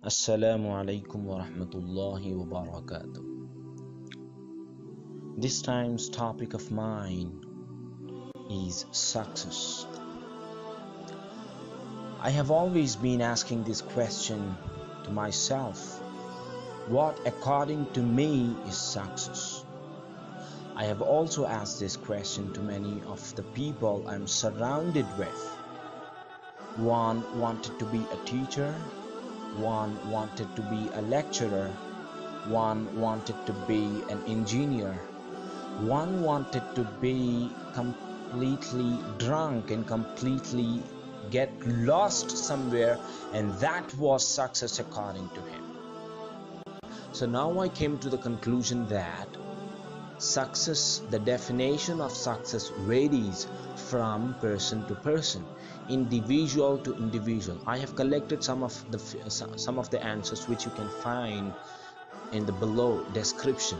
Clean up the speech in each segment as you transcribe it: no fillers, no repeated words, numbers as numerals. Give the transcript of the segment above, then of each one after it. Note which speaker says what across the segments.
Speaker 1: Assalamu alaikum wa rahmatullahi wa barakatuh. This time's topic of mine is success. I have always been asking this question to myself. What according to me is success? I have also asked this question to many of the people I'm surrounded with. One wanted to be a teacher, one wanted to be a lecturer, one wanted to be an engineer, one wanted to be completely drunk and completely get lost somewhere, and that was success according to him. So now I came to the conclusion that success, the definition of success varies from person to person, individual to individual. I have collected some of the answers which you can find in the below description.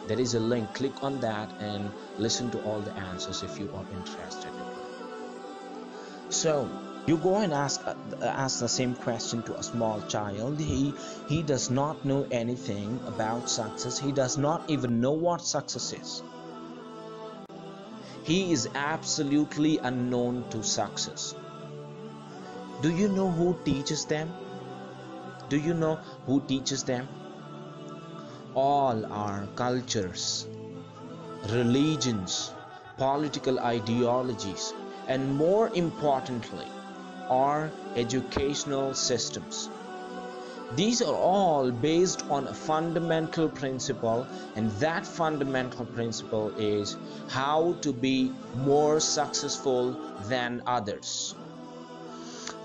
Speaker 1: There is a link, click on that and listen to all the answers if you are interested in it. So you go and ask the same question to a small child. He does not know anything about success. He does not even know what success is. He is absolutely unknown to success. Do you know who teaches them? Do you know who teaches them? All our cultures, religions, political ideologies, and more importantly, our educational systems. These are all based on a fundamental principle, and that fundamental principle is how to be more successful than others.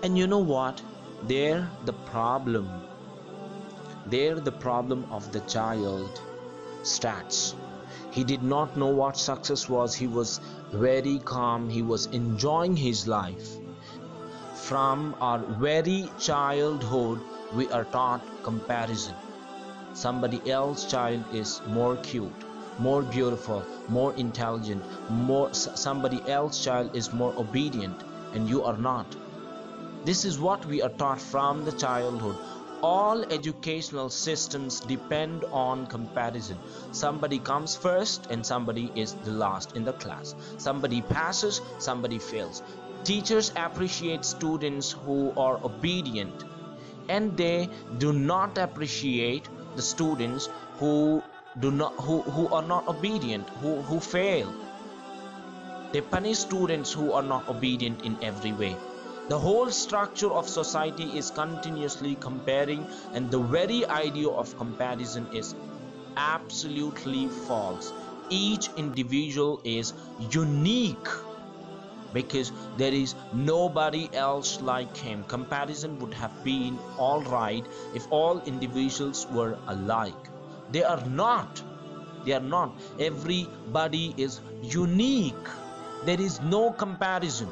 Speaker 1: And you know what? There the problem of the child starts. He did not know what success was. He was very calm. He was enjoying his life. From our very childhood, we are taught comparison. Somebody else's child is more cute, more beautiful, more intelligent, somebody else's child is more obedient, and you are not. This is what we are taught from the childhood. All educational systems depend on comparison. Somebody comes first and somebody is the last in the class. Somebody passes, somebody fails. Teachers appreciate students who are obedient, and they do not appreciate the students who are not obedient, who fail. They punish students who are not obedient in every way. The whole structure of society is continuously comparing, and the very idea of comparison is absolutely false. Each individual is unique, because there is nobody else like him. Comparison would have been all right if all individuals were alike. They are not. Everybody is unique. There is no comparison.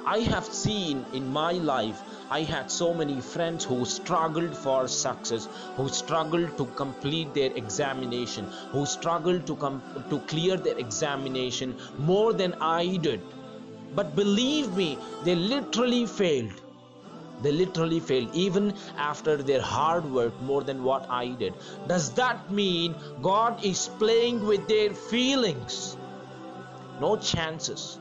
Speaker 1: I have seen in my life, I had so many friends who struggled for success, who struggled to complete their examination, who struggled to clear their examination more than I did. But believe me, they literally failed. Even after their hard work more than what I did. Does that mean God is playing with their feelings? No chances.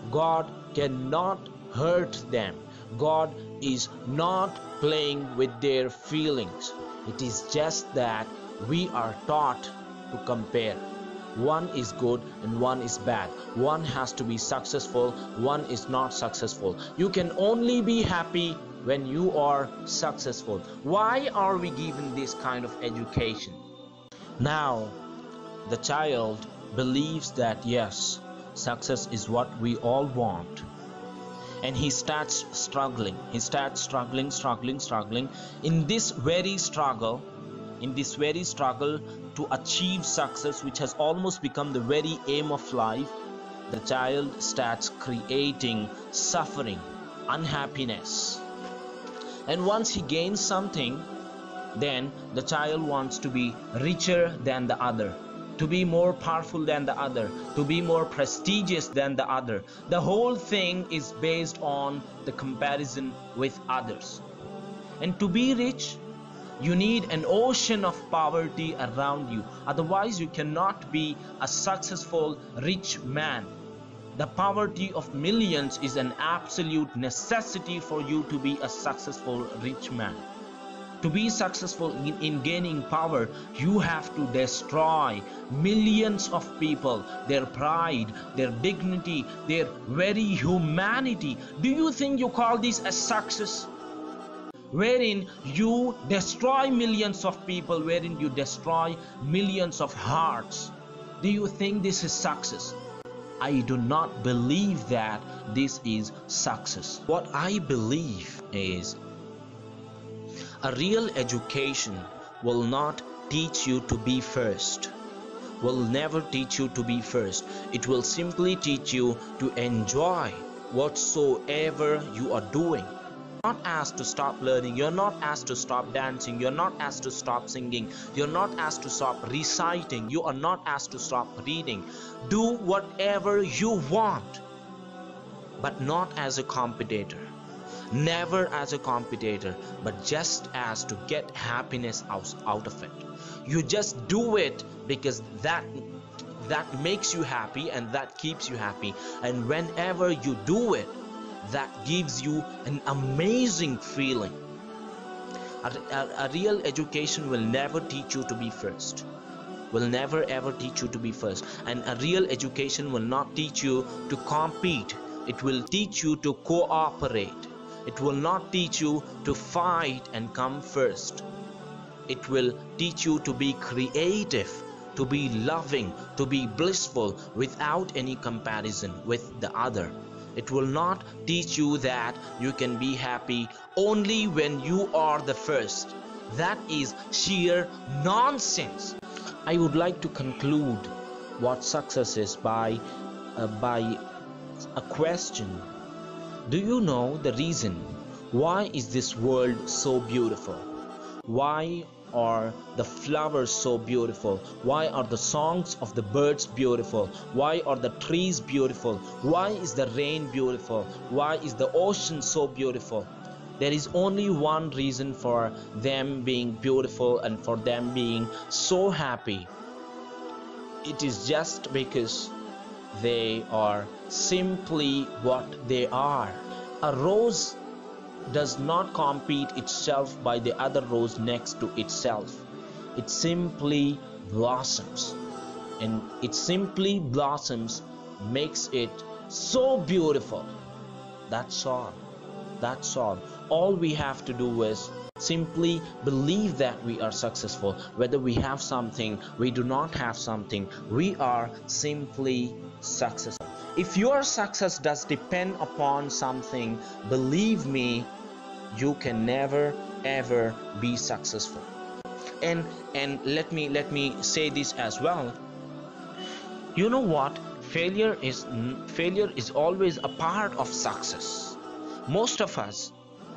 Speaker 1: God cannot hurt them. God is not playing with their feelings. It is just that we are taught to compare. One is good and one is bad. One has to be successful, one is not successful. You can only be happy when you are successful. Why are we given this kind of education? Now, the child believes that yes, success is what we all want. And he starts struggling. He starts struggling. In this very struggle to achieve success, which has almost become the very aim of life, the child starts creating suffering, unhappiness. And once he gains something, then the child wants to be richer than the other, to be more powerful than the other, to be more prestigious than the other. The whole thing is based on the comparison with others. And to be rich, you need an ocean of poverty around you. Otherwise, you cannot be a successful rich man. The poverty of millions is an absolute necessity for you to be a successful rich man. To be successful in gaining power, you have to destroy millions of people, their pride, their dignity, their very humanity. Do you think you call this a success? Wherein you destroy millions of people, wherein you destroy millions of hearts. Do you think this is success? I do not believe that this is success. What I believe is a real education will not teach you to be first, will never teach you to be first. It will simply teach you to enjoy whatsoever you are doing. You're not asked to stop learning, you're not asked to stop dancing, you're not asked to stop singing, you're not asked to stop reciting, you are not asked to stop reading. Do whatever you want, but not as a competitor. Never as a competitor, but just as to get happiness out of it. You just do it because that makes you happy and that keeps you happy. And whenever you do it, that gives you an amazing feeling. A real education will never teach you to be first, will never ever teach you to be first. And a real education will not teach you to compete. It will teach you to cooperate. It will not teach you to fight and come first. It will teach you to be creative, to be loving, to be blissful without any comparison with the other. It will not teach you that you can be happy only when you are the first. That is sheer nonsense. I would like to conclude what success is by a question. Do you know the reason why is this world so beautiful? Why are the flowers so beautiful? Why are the songs of the birds beautiful? Why are the trees beautiful? Why is the rain beautiful? Why is the ocean so beautiful? There is only one reason for them being beautiful and for them being so happy. It is just because they are simply what they are. A rose does not compete itself by the other rose next to itself. It simply blossoms, and it simply blossoms makes it so beautiful. That's all. That's all. All we have to do is simply believe that we are successful. Whether we have something, we do not have something, we are simply successful. If your success does depend upon something, believe me, you can never ever be successful. And let me say this as well. You know what? Failure is always a part of success. Most of us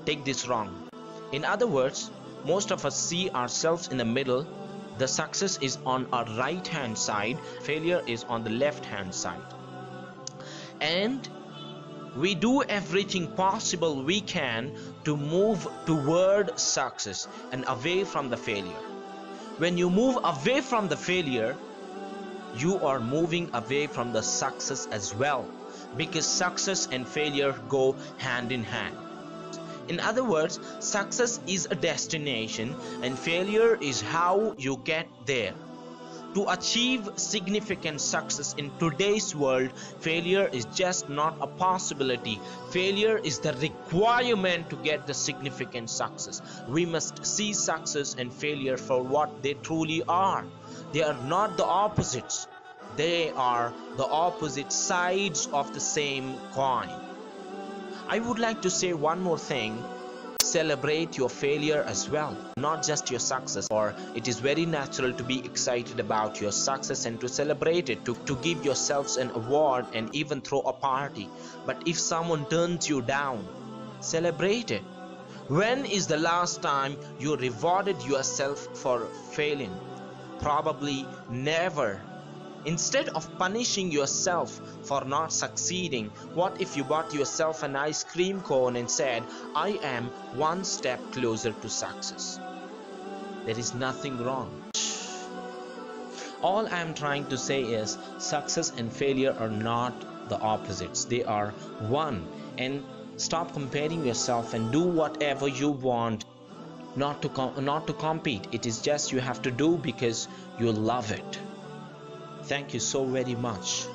Speaker 1: take this wrong. In other words, most of us see ourselves in the middle. The success is on our right hand side, failure is on the left hand side. And we do everything possible we can to move toward success and away from the failure. When you move away from the failure, you are moving away from the success as well, because success and failure go hand in hand. In other words, success is a destination and failure is how you get there. To achieve significant success in today's world, failure is just not a possibility. Failure is the requirement to get the significant success. We must see success and failure for what they truly are. They are not the opposites. They are the opposite sides of the same coin. I would like to say one more thing. Celebrate your failure as well, not just your success. Or it is very natural to be excited about your success and to celebrate it, to give yourselves an award and even throw a party. But if someone turns you down, celebrate it. When is the last time you rewarded yourself for failing? Probably never. Instead of punishing yourself for not succeeding, what if you bought yourself an ice cream cone and said, I am one step closer to success? There is nothing wrong. All I am trying to say is success and failure are not the opposites, they are one. And stop comparing yourself and do whatever you want. Not to compete, it is just you have to do because you love it. Thank you so very much.